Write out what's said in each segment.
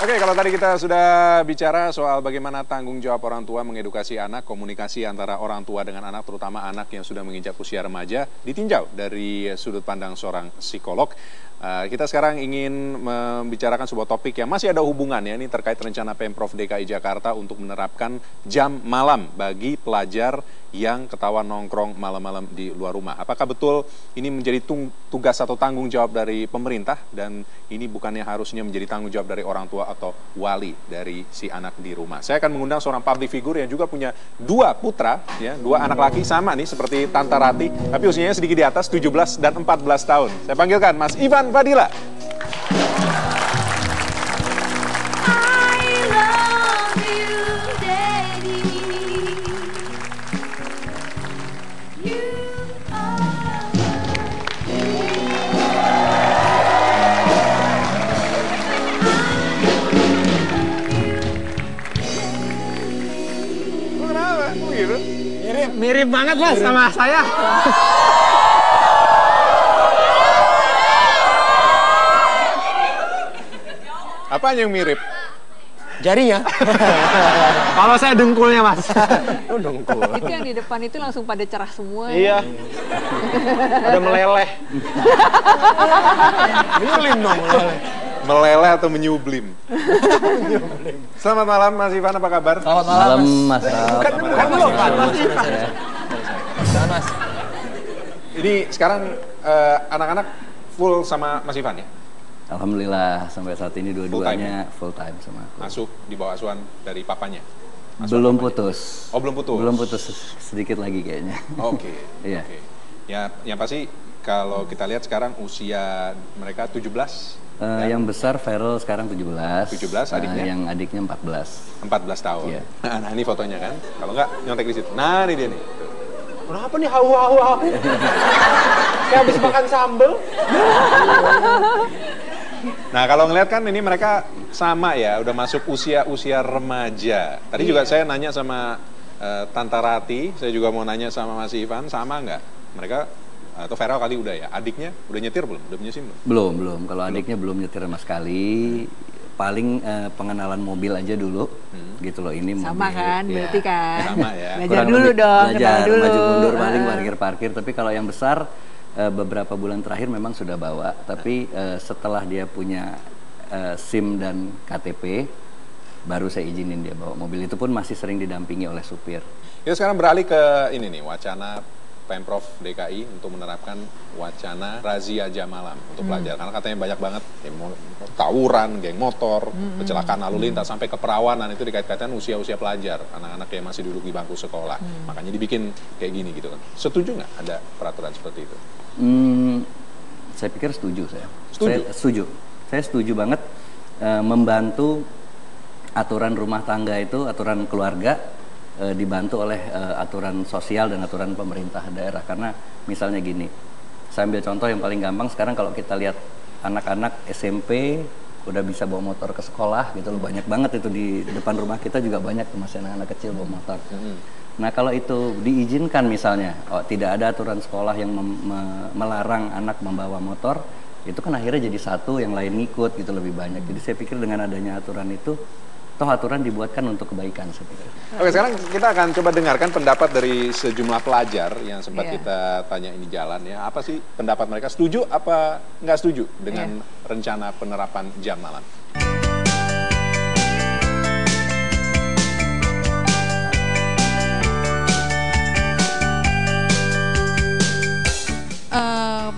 Oke, kalau tadi kita sudah bicara soal bagaimana tanggung jawab orang tua mengedukasi anak, komunikasi antara orang tua dengan anak, terutama anak yang sudah menginjak usia remaja, ditinjau dari sudut pandang seorang psikolog. Kita sekarang ingin membicarakan sebuah topik yang masih ada hubungannya, ini terkait rencana Pemprov DKI Jakarta untuk menerapkan jam malam bagi pelajar yang ketahuan nongkrong malam-malam di luar rumah. Apakah betul ini menjadi tugas atau tanggung jawab dari pemerintah dan ini bukannya harusnya menjadi tanggung jawab dari orang tua atau wali dari si anak di rumah? Saya akan mengundang seorang public figure yang juga punya dua putra, ya, dua anak laki sama nih seperti Tante Rati, tapi usianya sedikit di atas 17 dan 14 tahun. Saya panggilkan Mas Ivan Fadila. Mirip banget Mas sama saya. Apa yang mirip? Jarinya. Kalau saya dengkulnya Mas. Oh, dengkul. Itu yang di depan itu langsung pada cerah semua. Iya. Ada meleleh. Menyublim dong, meleleh atau menyublim. Selamat malam Mas Ivan, apa kabar? Selamat malam Mas. Bukan belum Mas. Mas. Ini sekarang anak-anak full sama Mas Ivan ya? Alhamdulillah sampai saat ini dua-duanya full time sama aku. Masuk di bawah asuhan dari papanya? Belum putus. Oh, belum putus? Belum putus, sedikit lagi kayaknya. Oke. Iya. Oke. Ya, yang pasti kalau kita lihat sekarang usia mereka 17. Yang besar Feral sekarang 17. 17, adiknya? Yang adiknya 14. 14 tahun. Iya. Nah, ini fotonya kan. Kalau enggak nyontek di situ. Nah, ini dia nih. Kenapa nih hawa-hawa? Kayak habis makan sambel. Nah, kalau ngeliat kan ini mereka sama ya, udah masuk usia remaja. Tadi juga saya nanya sama Tante Rati, saya juga mau nanya sama Mas Ivan, sama nggak? Mereka, atau Feral kali udah ya, adiknya udah nyetir belum? Udah punya SIM belum? Belum. Kalau adiknya belum nyetir sama sekali. Paling pengenalan mobil aja dulu, gitu loh. Ini mobil. Sama kan, ya. berarti kan. Sama ya. Belajar dulu dong, kenal dulu. Maju mundur paling parkir-parkir. Tapi kalau yang besar, beberapa bulan terakhir memang sudah bawa. Tapi setelah dia punya SIM dan KTP, baru saya izinin dia bawa mobil. Itu pun masih sering didampingi oleh supir. Kita sekarang beralih ke ini nih, wacana Pemprov DKI untuk menerapkan wacana razia jam malam untuk pelajar. Karena katanya banyak banget tawuran, geng motor, kecelakaan lalu lintas, sampai keperawanan itu dikait-kaitkan usia-usia pelajar, anak-anak yang masih duduk di bangku sekolah. Makanya dibikin kayak gini gitu kan. Setuju nggak ada peraturan seperti itu? Saya pikir setuju saya. Setuju? Saya setuju banget membantu aturan rumah tangga itu, aturan keluarga, dibantu oleh aturan sosial dan aturan pemerintah daerah. Karena misalnya gini, saya ambil contoh yang paling gampang sekarang, kalau kita lihat anak-anak SMP udah bisa bawa motor ke sekolah gitu loh. Banyak banget itu di depan rumah kita juga banyak masih anak-anak kecil bawa motor. Nah, kalau itu diizinkan misalnya, tidak ada aturan sekolah yang melarang anak membawa motor, itu kan akhirnya jadi satu, yang lain ngikut gitu lebih banyak. Jadi saya pikir dengan adanya aturan itu, toh aturan dibuatkan untuk kebaikan, saya pikir. Oke, sekarang kita akan coba dengarkan pendapat dari sejumlah pelajar yang sempat kita tanya ini jalan ya. Apa sih pendapat mereka? Setuju apa nggak setuju dengan rencana penerapan jam malam?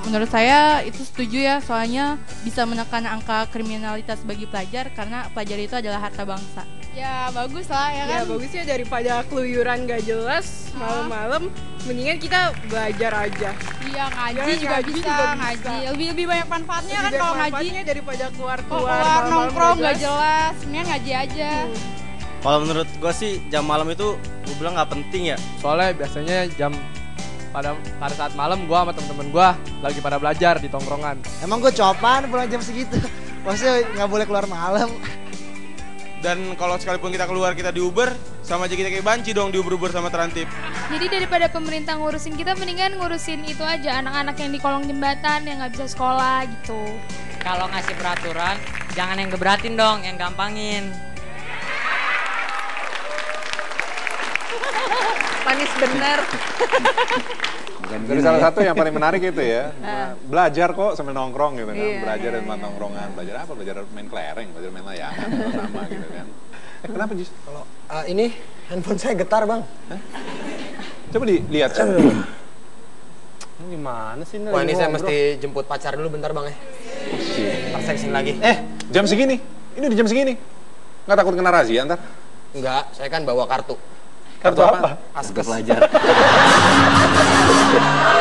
Menurut saya itu setuju ya, soalnya bisa menekan angka kriminalitas bagi pelajar karena pelajar itu adalah harta bangsa. Ya bagus lah ya kan. Ya bagusnya daripada keluyuran gak jelas malam-malam, mendingan kita belajar aja. Iya, ngaji juga bisa. Lebih banyak manfaatnya kan kalau ngaji daripada keluar nongkrong gak jelas, mendingan ngaji aja. Kalau menurut gue sih jam malam itu gue bilang nggak penting ya. Soalnya biasanya pada saat malam gue sama temen-temen gue lagi pada belajar di tongkrongan. Emang gue copan pulang jam segitu. Maksudnya nggak boleh keluar malam. Dan kalau sekalipun kita keluar kita di Uber, sama aja kita kayak banci dong di Uber sama Trantip. Jadi daripada pemerintah ngurusin kita, mendingan ngurusin itu aja, anak-anak yang di kolong jembatan yang nggak bisa sekolah gitu. kalau ngasih peraturan jangan yang geberatin dong, yang gampangin. Manis bener. Dari salah satu yang paling menarik itu ya, belajar kok sambil nongkrong gitu kan, belajar dan nongkrongan, belajar apa? Belajar main kelereng, belajar main layangan, sama gitu kan. Kenapa Jis? Kalau ini handphone saya getar bang. Coba dilihat Chan. Gimana sih? Wah ini saya mesti jemput pacar dulu bentar bang ya. Ntar saya kesini lagi. Jam segini? Ini di jam segini? Nggak takut kena razia ntar? Enggak, saya kan bawa kartu. Kartu apa? Askes. Pelajar.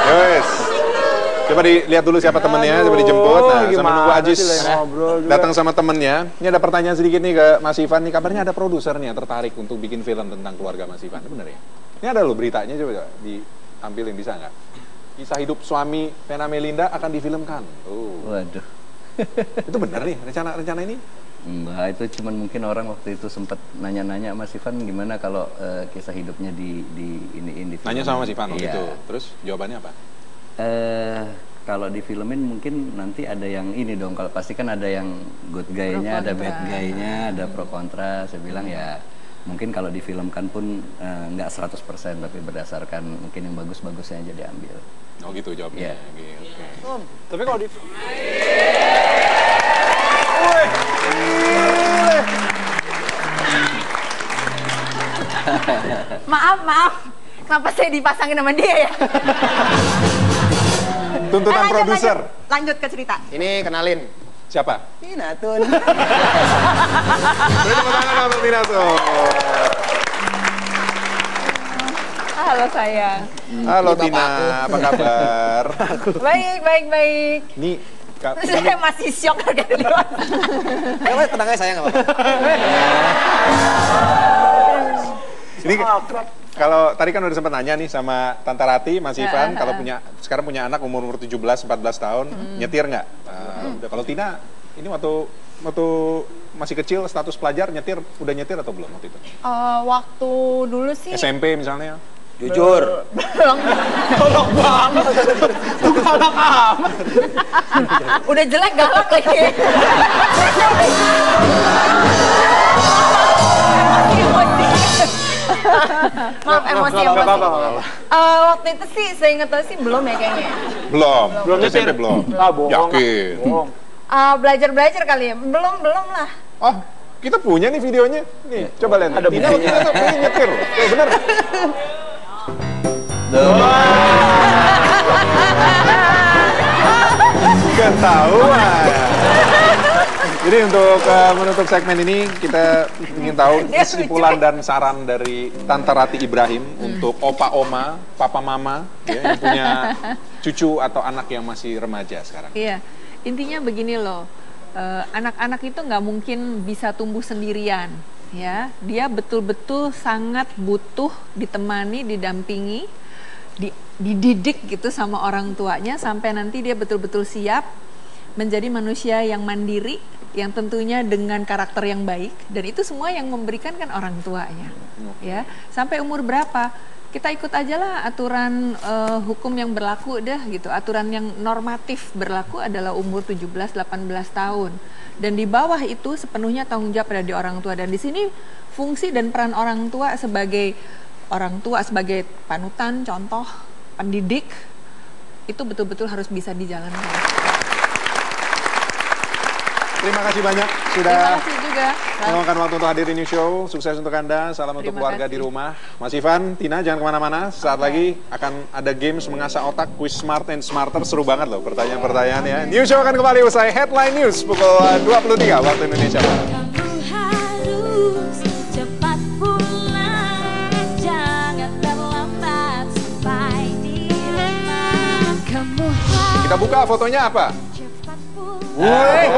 Yowes. Coba dilihat dulu siapa temennya, coba dijemput. Nah, sambil nunggu Ajis datang sama temennya. Ini ada pertanyaan sedikit nih ke Mas Ivan. Nih kabarnya ada produser nih yang tertarik untuk bikin film tentang keluarga Mas Ivan. Bener ya? Ini ada loh beritanya, coba ditampilin, bisa nggak? Kisah hidup suami Vena Melinda akan difilmkan. Waduh. Itu bener nih rencana ini? Enggak, itu cuman mungkin orang waktu itu sempat nanya-nanya Mas Ivan gimana kalau kisah hidupnya di film. Nanya sama Mas Ivan waktu iya. itu. Terus jawabannya apa? Kalau difilmin mungkin nanti ada yang ini dong. Kalau pasti kan ada yang good guy-nya, ada bad guy-nya, ada pro kontra. Saya bilang ya mungkin kalau difilmkan pun nggak 100%, tapi berdasarkan mungkin yang bagus-bagusnya aja diambil. Oh gitu jawabnya. Yeah. Okay. Tapi kalau di Maaf. Kenapa saya dipasangin sama dia ya? Tuntutan produser. Lanjut ke cerita. Ini kenalin. Siapa? Tina Tun. Beri tepuk tangan untuk Tina Tun. Halo sayang. Halo Tina, apa kabar? Baik. Nih, saya masih syok harga di luar. Tenang aja saya nggak apa-apa. Ini kalau tadi kan udah sempat nanya nih sama Tante Rati, Mas Ivan, kalau sekarang punya anak umur 17-14 tahun, nyetir nggak? Kalau Tina, ini waktu masih kecil status pelajar udah nyetir atau belum waktu itu? Waktu dulu sih SMP misalnya? Jujur. belum. Tolong banget. Galak amat. Udah jelek galak lagi. Maaf emosi. Waktu itu sih saya ingat sih belum ya kayaknya. Belum nyetir. SMP belum. Yakin. Belajar kali ya. Belum lah. Oh, kita punya nih videonya. Nih, coba lihat. Ada Tina waktu itu nyetir. Oh, bener. Ketahuan. Jadi untuk menutup segmen ini kita ingin tahu kesimpulan dan saran dari Tante Rati Ibrahim untuk opa oma, papa mama ya, yang punya cucu atau anak yang masih remaja sekarang. Iya, intinya begini loh, anak-anak itu nggak mungkin bisa tumbuh sendirian. Ya, dia betul-betul sangat butuh ditemani, didampingi, dididik gitu sama orang tuanya sampai nanti dia betul-betul siap menjadi manusia yang mandiri, yang tentunya dengan karakter yang baik, dan itu semua yang memberikan kan orang tuanya. Ya, sampai umur berapa? Kita ikut aja lah aturan hukum yang berlaku dah gitu. Aturan yang normatif berlaku adalah umur 17-18 tahun. Dan di bawah itu sepenuhnya tanggung jawab ada di orang tua. Dan di sini fungsi dan peran orang tua sebagai panutan, contoh, pendidik itu betul-betul harus bisa dijalankan. Terima kasih banyak sudah meluangkan waktu untuk hadir di News Show. Sukses untuk Anda, salam untuk keluarga di rumah. Mas Ivan, Tina jangan kemana-mana. Saat lagi akan ada games mengasah otak, quiz smart and smarter. Seru banget loh pertanyaan-pertanyaan ya. News Show akan kembali usai Headline News pukul 23 waktu Indonesia Barat. Kita buka fotonya apa? Woi.